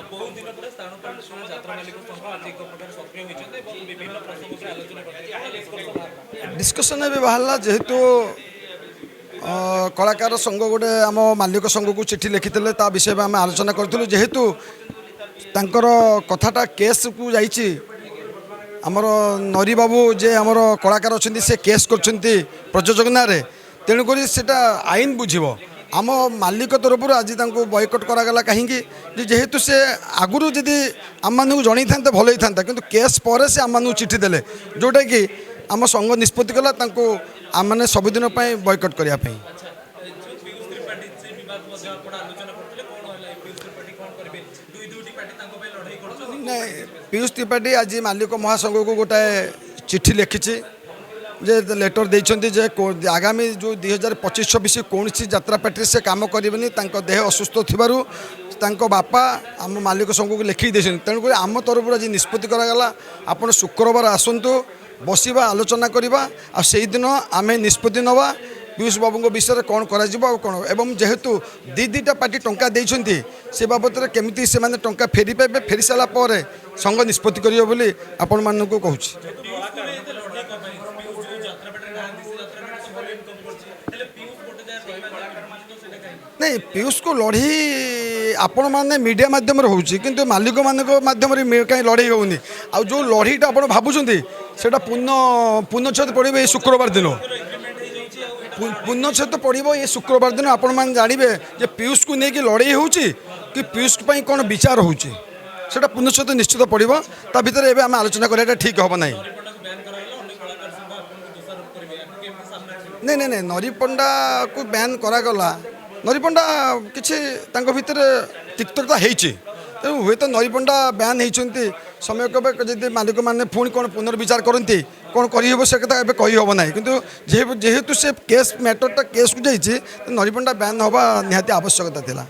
बहुत दिन पर स्थान यात्रा मालिक संघ आज एक प्रकार सक्रिय होती विभिन्न प्रसंग से आलोचना करते डिस्कसन भी बाहर जेहेतु कलाकार संघ गोटे आम मालिक संघ को चिठी लिखिते ता विषय में आम आलोचना करूँ जेहेतु तांकर कथाटा केस को जाइए आमर नरी बाबू जे आमर कलाकार अच्छा से केस कर प्रयोजक ना तेणुक आईन बुझ आम मालिक तरफ आज बयकट करागला कहीं जेहेतु से आगुरी जदि आम मानक जन था भल होता कि केस पर से आम मानक चिठी देले जोटा कि आम संघ निष्पत्ति कला आम मैंने सबुदिन बयकट करने पीयूष त्रिपाठी आज मालिक महासंघ को गोटाए चिठी लिखी जे लेटर देइछन्ति जे आगामी जो 2025-26 कौन सी यात्रा पार्टी से काम करेंगे देह असुस्थ थिबारु तांको बापा आम मालिक संघ को लिखी देछन तेणुक आम तरफ आज निष्पत्ति करागला आपण शुक्रवार आसतु बसवा आलोचना करवा आ से दिन आम निष्पत्ति नवा पीयूष बाबू विषय कौन कौन एवं जेहेतु दुईटा पार्टी टंका देइछन्ति से बाबद केमिति से माने टंका फेरी पाइबे फेरी सारा संघ निष्पत्ति करियो बोली आपण मानकु कहूछि। नहीं पीयूष को लड़ी आपण मैंने मीडिया मध्यम होती मालिक मान मध्यम कहीं लड़ाई होनी आ जो लड़ाईटा आप भावुं से पुनच्छेद पड़ो ये शुक्रवार दिन पुनच्छेद पड़ो ये शुक्रवार दिन आपण मैंने जानवे जे पीयूष को लेकिन लड़ाई हो कि पीयूष कौन विचार होटा पुनच्छेद निश्चित पड़ो ता भर एवं आम आलोचना कराटा ठीक हम ना नहीं नहीं नहीं नरी पंडा को बैन करागला नरी पंडा किसी भितर तिक्तता होती तेणु हुए तो नरी पंडा बैन होती समय कब जब मालिक मैंने पुणी कौन पुनर्विचार करती कौन कर से कथा कहीहब ना कि जेहेतु से केस मैटरटा केस को जाइए नरी पंडा बैन हवा निहाती आवश्यकता थिला।